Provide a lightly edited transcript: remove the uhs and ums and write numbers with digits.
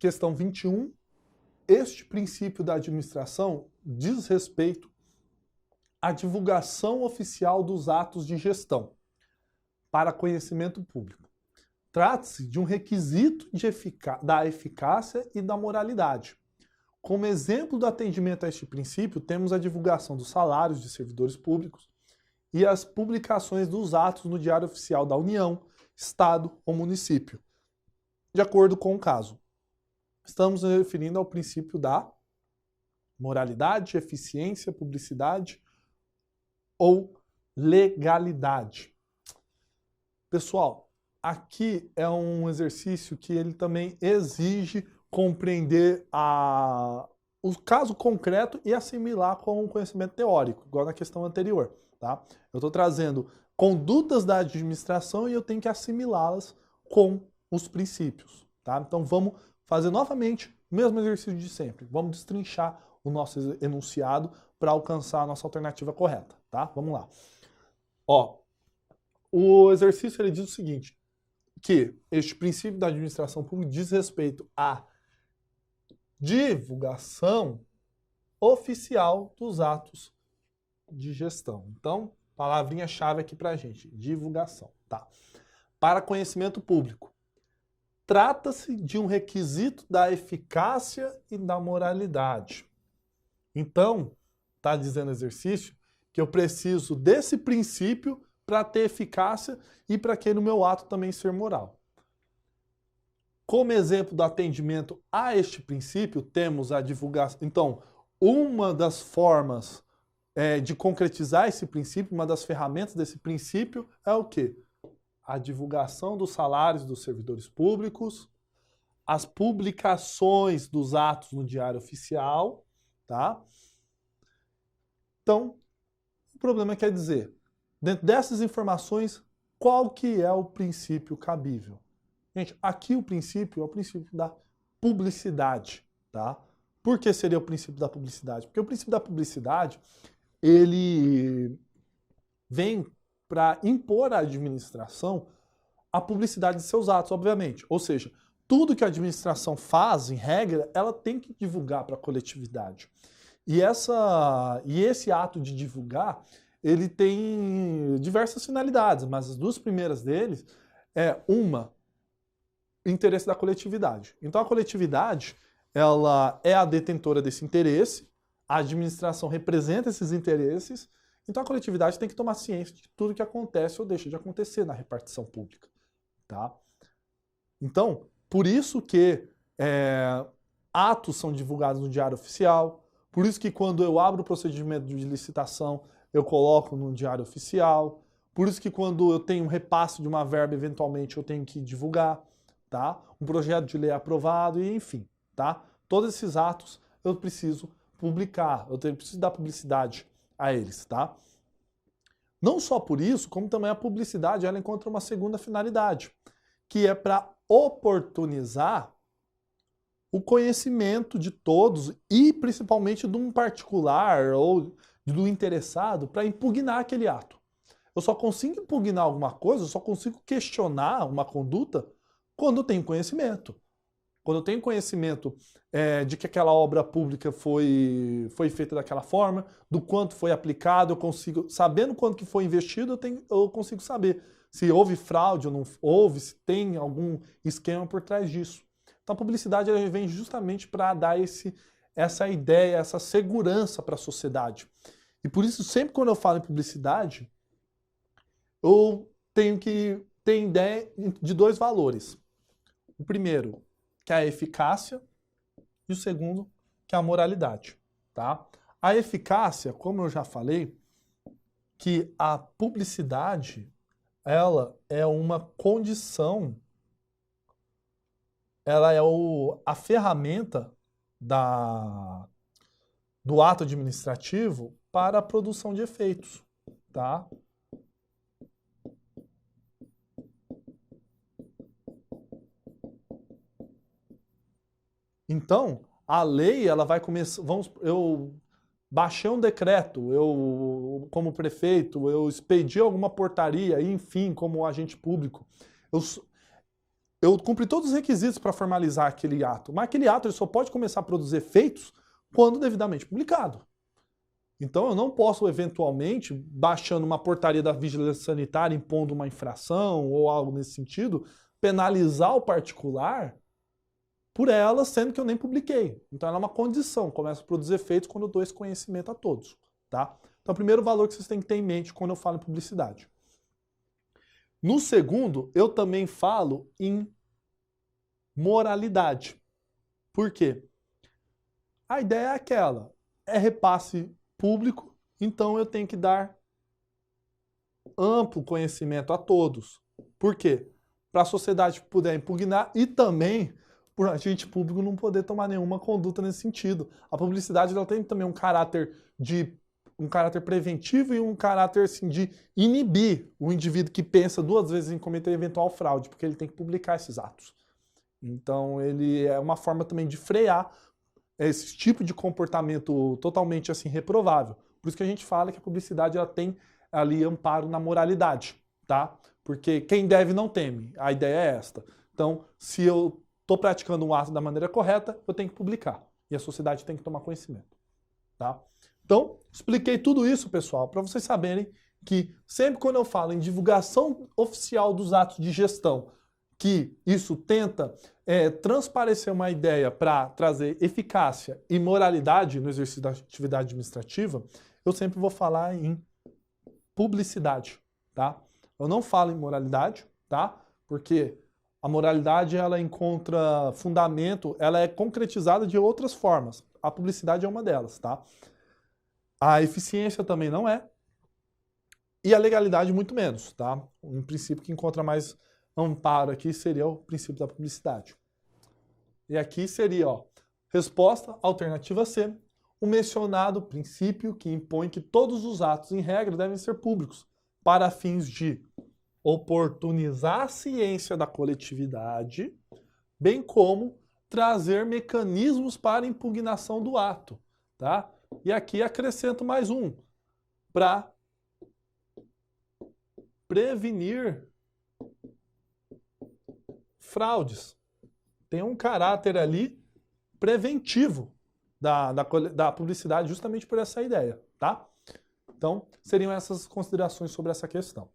questão 21, este princípio da administração diz respeito à divulgação oficial dos atos de gestão para conhecimento público. Trata-se de um requisito da eficácia e da moralidade. Como exemplo do atendimento a este princípio, temos a divulgação dos salários de servidores públicos e as publicações dos atos no Diário Oficial da União, Estado ou município, de acordo com o caso. Estamos nos referindo ao princípio da moralidade, eficiência, publicidade ou legalidade. Pessoal, aqui é um exercício que ele também exige compreender o caso concreto e assimilar com o conhecimento teórico, igual na questão anterior. Tá? Eu estou trazendo condutas da administração e eu tenho que assimilá-las com os princípios. Tá? Então vamos fazer novamente o mesmo exercício de sempre. Vamos destrinchar o nosso enunciado para alcançar a nossa alternativa correta. Tá? Vamos lá. Ó, o exercício ele diz o seguinte, que este princípio da administração pública diz respeito à divulgação oficial dos atos de gestão. Então, palavrinha-chave aqui pra gente, divulgação, tá? Para conhecimento público. Trata-se de um requisito da eficácia e da moralidade. Então, tá dizendo o exercício que eu preciso desse princípio para ter eficácia e para que no meu ato também ser moral. Como exemplo do atendimento a este princípio, temos a divulgação. Então, uma das formas de concretizar esse princípio, uma das ferramentas desse princípio é o quê? A divulgação dos salários dos servidores públicos, as publicações dos atos no Diário Oficial, tá? Então, o problema quer dizer, dentro dessas informações, qual que é o princípio cabível? Gente, aqui o princípio é o princípio da publicidade, tá? Por que seria o princípio da publicidade? Porque o princípio da publicidade, ele vem para impor à administração a publicidade de seus atos, obviamente. Ou seja, tudo que a administração faz, em regra, ela tem que divulgar para a coletividade. E esse ato de divulgar, ele tem diversas finalidades, mas as duas primeiras deles é interesse da coletividade. Então a coletividade, ela é a detentora desse interesse, a administração representa esses interesses, então a coletividade tem que tomar ciência de tudo que acontece ou deixa de acontecer na repartição pública. Tá? Então, por isso que atos são divulgados no Diário Oficial, por isso que quando eu abro o procedimento de licitação, eu coloco no Diário Oficial, por isso que quando eu tenho um repasse de uma verba, eventualmente eu tenho que divulgar, tá? Um projeto de lei aprovado e enfim, tá? Todos esses atos eu preciso publicar, eu preciso dar publicidade a eles, tá? Não só por isso, como também a publicidade ela encontra uma segunda finalidade, que é para oportunizar o conhecimento de todos e principalmente de um particular ou do interessado para impugnar aquele ato. Eu só consigo impugnar alguma coisa, eu só consigo questionar uma conduta quando eu tenho conhecimento. Quando eu tenho conhecimento de que aquela obra pública foi feita daquela forma, do quanto foi aplicado, eu consigo, sabendo quanto que foi investido, eu consigo saber se houve fraude ou não houve, se tem algum esquema por trás disso. Então a publicidade ela vem justamente para dar essa ideia, essa segurança para a sociedade. E por isso, sempre quando eu falo em publicidade, eu tenho que ter ideia de dois valores. O primeiro, que é a eficácia, e o segundo, que é a moralidade. Tá? A eficácia, como eu já falei, que a publicidade ela é uma condição, ela é a ferramenta do ato administrativo para a produção de efeitos. Tá? Então, a lei, ela vai começar, eu baixei um decreto, eu, como prefeito, eu expedi alguma portaria, enfim, como agente público. eu cumpri todos os requisitos para formalizar aquele ato, mas aquele ato ele só pode começar a produzir efeitos quando devidamente publicado. Então eu não posso, eventualmente, baixando uma portaria da Vigilância Sanitária, impondo uma infração ou algo nesse sentido, penalizar o particular por ela, sendo que eu nem publiquei. Então ela é uma condição, começa a produzir efeitos quando eu dou esse conhecimento a todos. Tá? Então o primeiro valor que vocês têm que ter em mente quando eu falo em publicidade. No segundo, eu também falo em moralidade. Por quê? A ideia é aquela, é repasse público, então eu tenho que dar amplo conhecimento a todos. Por quê? Para a sociedade poder impugnar e também por agente público não poder tomar nenhuma conduta nesse sentido. A publicidade ela tem também um caráter preventivo e um caráter assim, de inibir o indivíduo que pensa duas vezes em cometer eventual fraude, porque ele tem que publicar esses atos. Então ele é uma forma também de frear esse tipo de comportamento totalmente assim reprovável. Por isso que a gente fala que a publicidade ela tem ali amparo na moralidade, tá? Porque quem deve não teme. A ideia é esta. Então, se eu estou praticando um ato da maneira correta, eu tenho que publicar. E a sociedade tem que tomar conhecimento, tá? Então, expliquei tudo isso, pessoal, para vocês saberem que sempre quando eu falo em divulgação oficial dos atos de gestão, que isso tenta transparecer uma ideia para trazer eficácia e moralidade no exercício da atividade administrativa, eu sempre vou falar em publicidade, tá? Eu não falo em moralidade, tá? Porque a moralidade ela encontra fundamento, ela é concretizada de outras formas. A publicidade é uma delas, tá? A eficiência também não é. E a legalidade muito menos, tá? Um princípio que encontra mais amparo aqui seria o princípio da publicidade. E aqui seria, ó, resposta alternativa C, o mencionado princípio que impõe que todos os atos em regra devem ser públicos para fins de oportunizar a ciência da coletividade, bem como trazer mecanismos para impugnação do ato, tá? E aqui acrescento mais um, para prevenir fraudes. Tem um caráter ali preventivo da publicidade justamente por essa ideia, tá? Então, seriam essas considerações sobre essa questão.